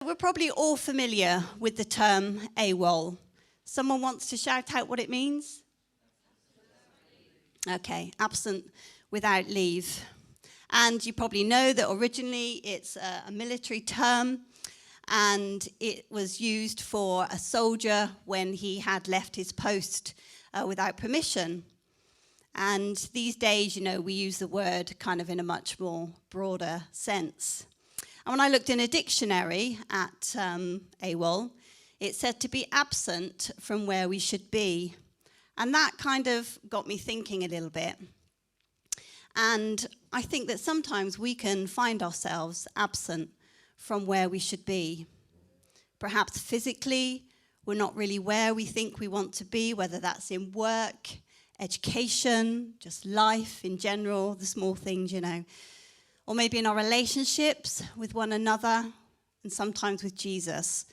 we're probably all familiar with the term AWOL. Someone wants to shout out what it means? Okay, absent without leave. And you probably know that originally it's a military term, and it was used for a soldier when he had left his post without permission. And these days, we use the word kind of in a much more broader sense. And when I looked in a dictionary at AWOL, it said to be absent from where we should be. And that kind of got me thinking a little bit. And I think that sometimes we can find ourselves absent from where we should be. Perhaps physically, we're not really where we think we want to be, whether that's in work, education, just life in general, the small things, Or maybe in our relationships with one another and sometimes with Jesus.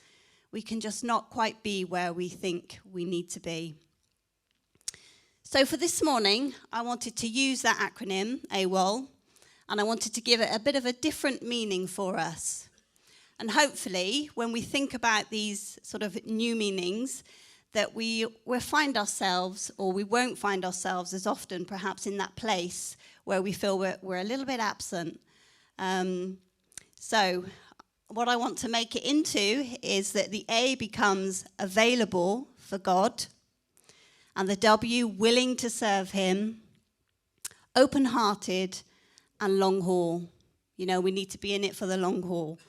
We can just not quite be where we think we need to be. So for this morning, I wanted to use that acronym, AWOL, and I wanted to give it a bit of a different meaning for us. And hopefully, when we think about these sort of new meanings, that we'll find ourselves, or we won't find ourselves as often, perhaps in that place where we feel we're a little bit absent. So what I want to make it into is that the A becomes available for God, and the W, willing to serve him, open-hearted, and long haul. We need to be in it for the long haul.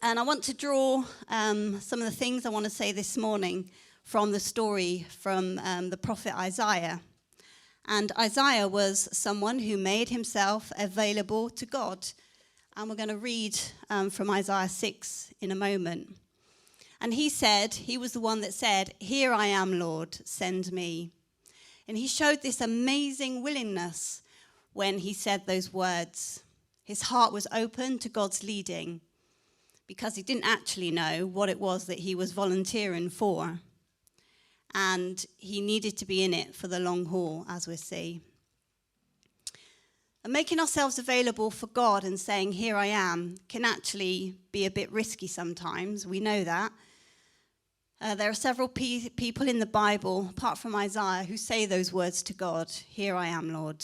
And I want to draw some of the things I want to say this morning from the story from the prophet Isaiah. And Isaiah was someone who made himself available to God. And we're going to read from Isaiah 6 in a moment. And he was the one that said, "Here I am, Lord, send me." And he showed this amazing willingness when he said those words. His heart was open to God's leading because he didn't actually know what it was that he was volunteering for. And he needed to be in it for the long haul, as we see. And making ourselves available for God and saying, "Here I am," can actually be a bit risky sometimes. We know that. There are several people in the Bible, apart from Isaiah, who say those words to God, "Here I am, Lord."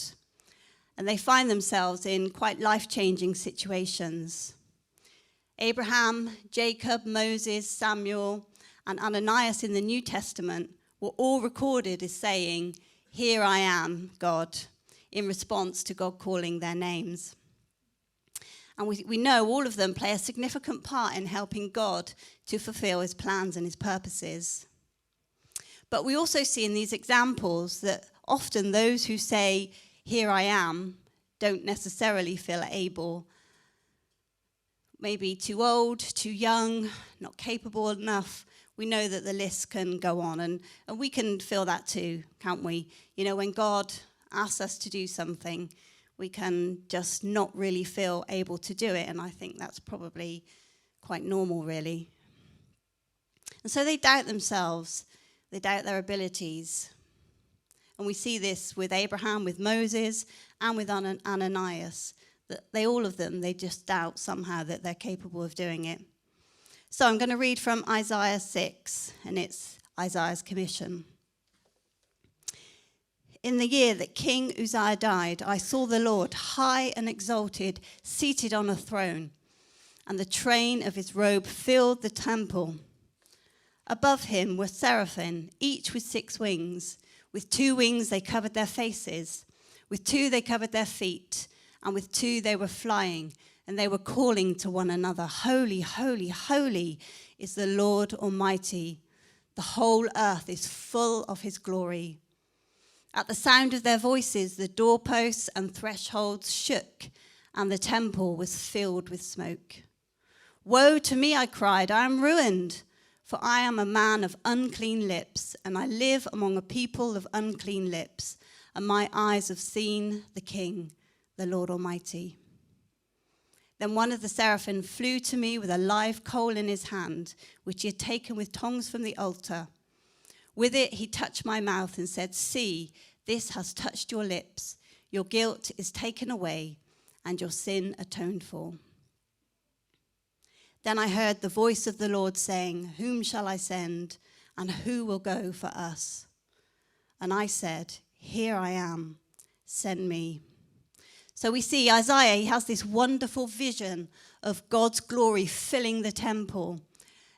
And they find themselves in quite life-changing situations. Abraham, Jacob, Moses, Samuel, and Ananias in the New Testament were all recorded as saying, "Here I am, God," in response to God calling their names. And we know all of them play a significant part in helping God to fulfill his plans and his purposes. But we also see in these examples that often those who say, "Here I am," don't necessarily feel able. Maybe too old, too young, not capable enough. We know that the list can go on, and we can feel that too, can't we? When God asks us to do something, we can just not really feel able to do it, and I think that's probably quite normal, really. And so they doubt themselves, they doubt their abilities. And we see this with Abraham, with Moses, and with Ananias, that all of them, they just doubt somehow that they're capable of doing it. So I'm going to read from Isaiah 6, and it's Isaiah's commission. "In the year that King Uzziah died, I saw the Lord high and exalted, seated on a throne, and the train of his robe filled the temple. Above him were seraphim, each with 6 wings. With 2 wings they covered their faces, with 2 they covered their feet, and with 2 they were flying, and they were calling to one another, 'Holy, holy, holy is the Lord Almighty. The whole earth is full of his glory.' At the sound of their voices, the doorposts and thresholds shook, and the temple was filled with smoke. 'Woe to me,' I cried, 'I am ruined, for I am a man of unclean lips, and I live among a people of unclean lips, and my eyes have seen the King, the Lord Almighty.' Then one of the seraphim flew to me with a live coal in his hand, which he had taken with tongs from the altar. With it he touched my mouth and said, 'See, this has touched your lips. Your guilt is taken away and your sin atoned for.' Then I heard the voice of the Lord saying, "Whom shall I send, and who will go for us?" And I said, "Here I am, send me." So we see Isaiah, he has this wonderful vision of God's glory filling the temple.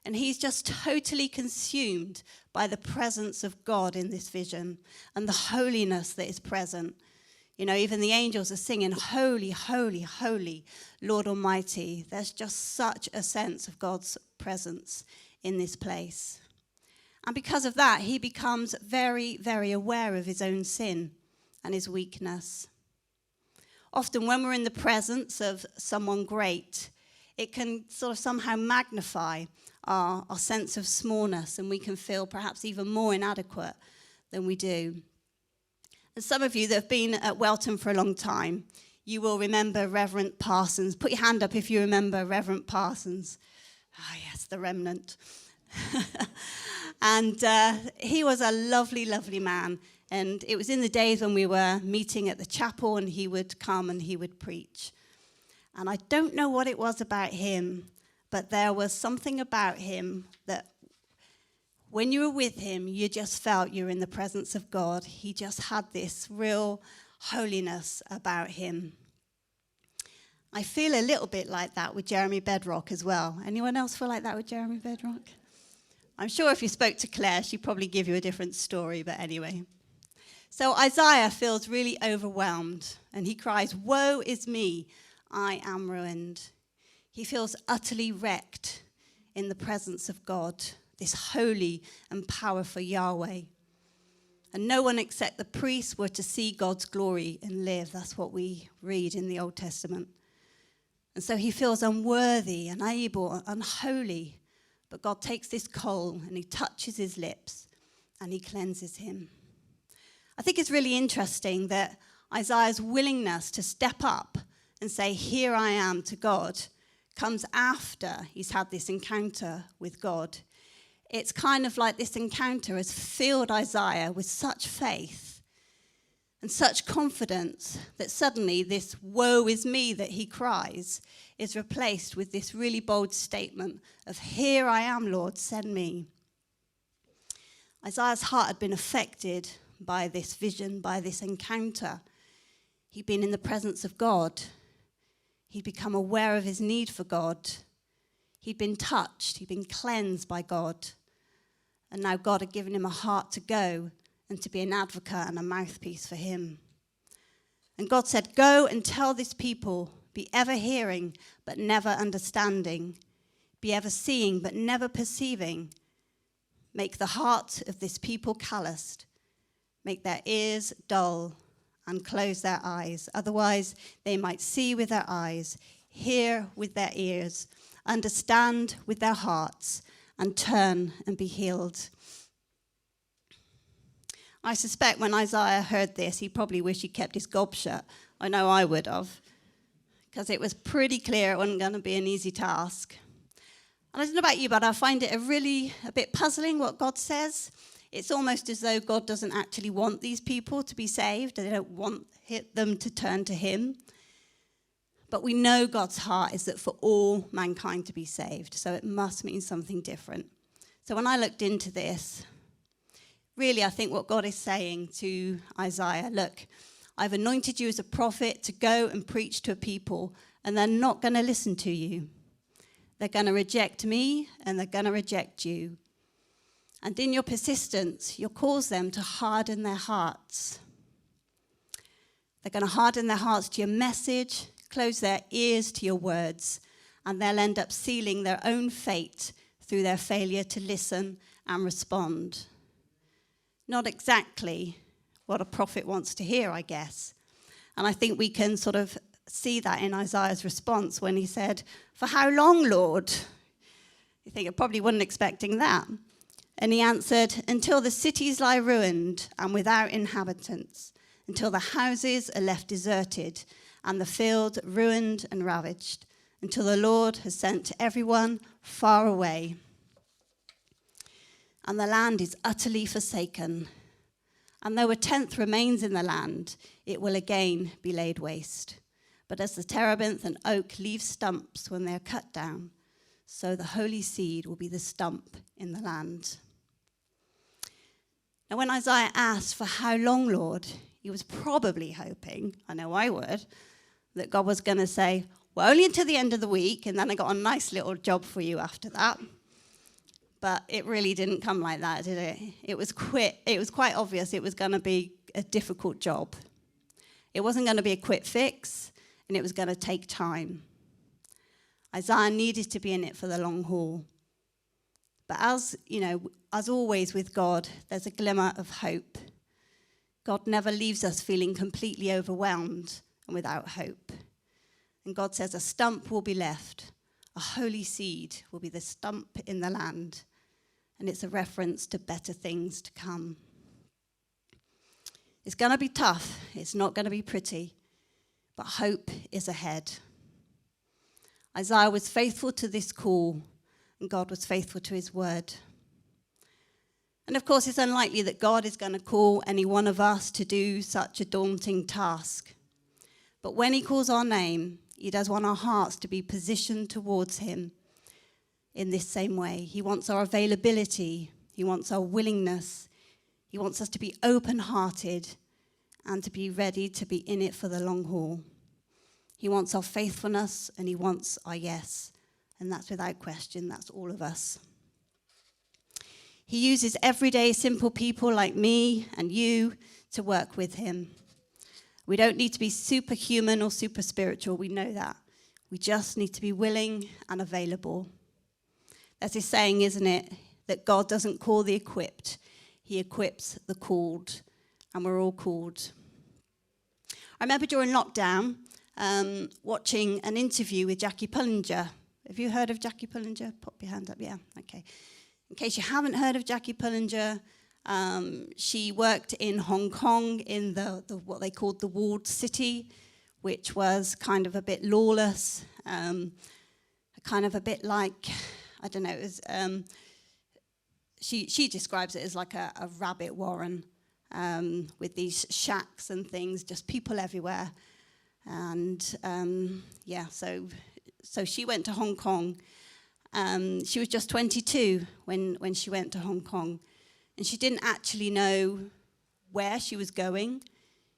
And he's just totally consumed by the presence of God in this vision and the holiness that is present. You know, even the angels are singing, "Holy, holy, holy, Lord Almighty." There's just such a sense of God's presence in this place. And because of that, he becomes very, very aware of his own sin and his weakness. Often when we're in the presence of someone great, it can sort of somehow magnify our sense of smallness, and we can feel perhaps even more inadequate than we do. And some of you that have been at Welton for a long time, you will remember Reverend Parsons. Put your hand up if you remember Reverend Parsons. Ah, yes, the remnant. And he was a lovely, lovely man. And it was in the days when we were meeting at the chapel, and he would come and he would preach. And I don't know what it was about him, but there was something about him that when you were with him, you just felt you were in the presence of God. He just had this real holiness about him. I feel a little bit like that with Jeremy Bedrock as well. Anyone else feel like that with Jeremy Bedrock? I'm sure if you spoke to Claire, she'd probably give you a different story, but anyway. So Isaiah feels really overwhelmed, and he cries, "Woe is me, I am ruined." He feels utterly wrecked in the presence of God, this holy and powerful Yahweh. And no one except the priests were to see God's glory and live. That's what we read in the Old Testament. And so he feels unworthy, unable, unholy. But God takes this coal and he touches his lips and he cleanses him. I think it's really interesting that Isaiah's willingness to step up and say, "Here I am," to God comes after he's had this encounter with God. It's kind of like this encounter has filled Isaiah with such faith and such confidence that suddenly this "woe is me" that he cries is replaced with this really bold statement of, "Here I am, Lord, send me." Isaiah's heart had been affected by this vision, by this encounter. He'd been in the presence of God. He'd become aware of his need for God. He'd been touched. He'd been cleansed by God. And now God had given him a heart to go and to be an advocate and a mouthpiece for him. And God said, "Go and tell this people, be ever hearing but never understanding. Be ever seeing but never perceiving. Make the heart of this people calloused. Make their ears dull and close their eyes. Otherwise, they might see with their eyes, hear with their ears, understand with their hearts, and turn and be healed." I suspect when Isaiah heard this, he probably wished he kept his gob shut. I know I would have, because it was pretty clear it wasn't going to be an easy task. And I don't know about you, but I find it a bit puzzling what God says. It's almost as though God doesn't actually want these people to be saved. They don't want them to turn to him. But we know God's heart is that for all mankind to be saved. So it must mean something different. So when I looked into this, really I think what God is saying to Isaiah, look, I've anointed you as a prophet to go and preach to a people, and they're not going to listen to you. They're going to reject me, and they're going to reject you. And in your persistence, you'll cause them to harden their hearts. They're going to harden their hearts to your message, close their ears to your words, and they'll end up sealing their own fate through their failure to listen and respond. Not exactly what a prophet wants to hear, I guess. And I think we can sort of see that in Isaiah's response when he said, "For how long, Lord?" You think I probably wasn't expecting that. And he answered, "Until the cities lie ruined and without inhabitants, until the houses are left deserted and the field ruined and ravaged, until the Lord has sent everyone far away. And the land is utterly forsaken. And though a tenth remains in the land, it will again be laid waste. But as the terebinth and oak leave stumps when they are cut down, so the holy seed will be the stump in the land. Now, when Isaiah asked for how long, Lord, he was probably hoping, I know I would, that God was going to say, well, only until the end of the week, and then I got a nice little job for you after that. But it really didn't come like that, did it? It was quite obvious it was going to be a difficult job. It wasn't going to be a quick fix, and it was going to take time. Isaiah needed to be in it for the long haul. But as always with God, there's a glimmer of hope. God never leaves us feeling completely overwhelmed and without hope. And God says a stump will be left. A holy seed will be the stump in the land. And it's a reference to better things to come. It's going to be tough. It's not going to be pretty. But hope is ahead. Isaiah was faithful to this call, and God was faithful to his word. And of course, it's unlikely that God is going to call any one of us to do such a daunting task. But when he calls our name, he does want our hearts to be positioned towards him in this same way. He wants our availability. He wants our willingness. He wants us to be open-hearted and to be ready to be in it for the long haul. He wants our faithfulness and he wants our yes. And that's without question. That's all of us. He uses everyday simple people like me and you to work with him. We don't need to be superhuman or super spiritual. We know that. We just need to be willing and available. There's this saying, isn't it, that God doesn't call the equipped. He equips the called. And we're all called. I remember during lockdown watching an interview with Jackie Pullinger. Have you heard of Jackie Pullinger? Pop your hand up. Yeah, okay. In case you haven't heard of Jackie Pullinger, she worked in Hong Kong in the what they called the walled city, which was kind of a bit lawless, kind of a bit like, I don't know, it was, she describes it as like a rabbit warren with these shacks and things, just people everywhere. And so she went to Hong Kong. She was just 22 when she went to Hong Kong. And she didn't actually know where she was going.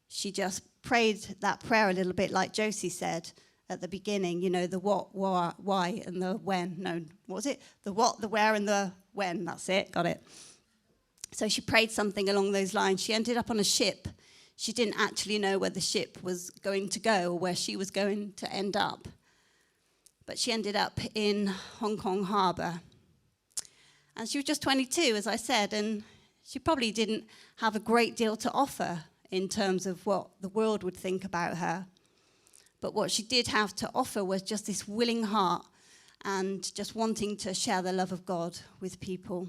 She just prayed that prayer a little bit like Josie said at the beginning, you know, the what, why, and the when. No, what was it? The what, the where, and the when. That's it. Got it. So she prayed something along those lines. She ended up on a ship. She didn't actually know where the ship was going to go or where she was going to end up. But she ended up in Hong Kong Harbour. And she was just 22, as I said, and she probably didn't have a great deal to offer in terms of what the world would think about her. But what she did have to offer was just this willing heart and just wanting to share the love of God with people.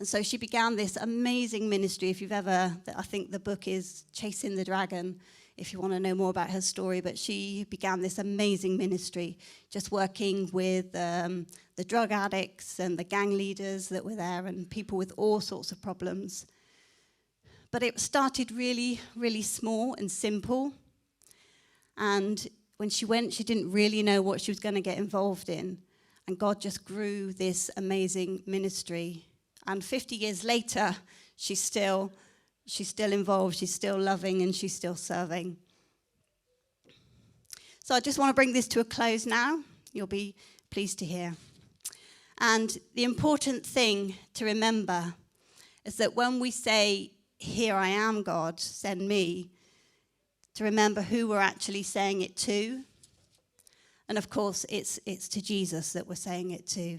And so she began this amazing ministry. If you've ever, I think the book is Chasing the Dragon, if you want to know more about her story. But she began this amazing ministry, just working with the drug addicts and the gang leaders that were there and people with all sorts of problems. But it started really, really small and simple. And when she went, she didn't really know what she was going to get involved in. And God just grew this amazing ministry. And 50 years later, she's still involved, she's still loving, and she's still serving. So I just want to bring this to a close now. You'll be pleased to hear. And the important thing to remember is that when we say, "Here I am, God, send me," to remember who we're actually saying it to. And of course, it's to Jesus that we're saying it to.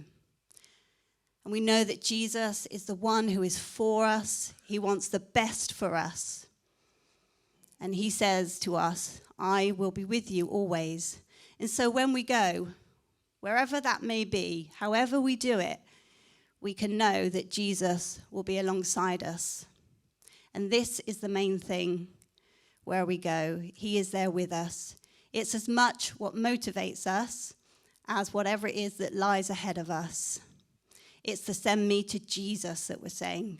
And we know that Jesus is the one who is for us. He wants the best for us. And he says to us, "I will be with you always." And so when we go, wherever that may be, however we do it, we can know that Jesus will be alongside us. And this is the main thing where we go. He is there with us. It's as much what motivates us as whatever it is that lies ahead of us. It's the send me to Jesus that we're saying.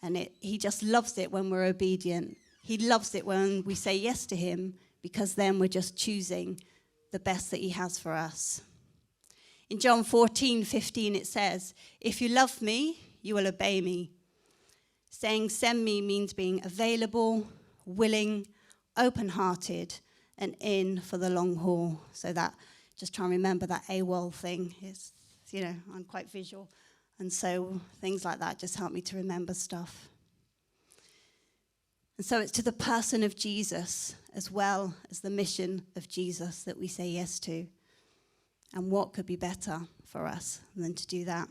And he just loves it when we're obedient. He loves it when we say yes to him, because then we're just choosing the best that he has for us. In John 14:15 it says, "If you love me, you will obey me." Saying send me means being available, willing, open-hearted, and in for the long haul. So that, just try and remember that AWOL thing. It's, I'm quite visual. And so things like that just help me to remember stuff. And so it's to the person of Jesus as well as the mission of Jesus that we say yes to. And what could be better for us than to do that?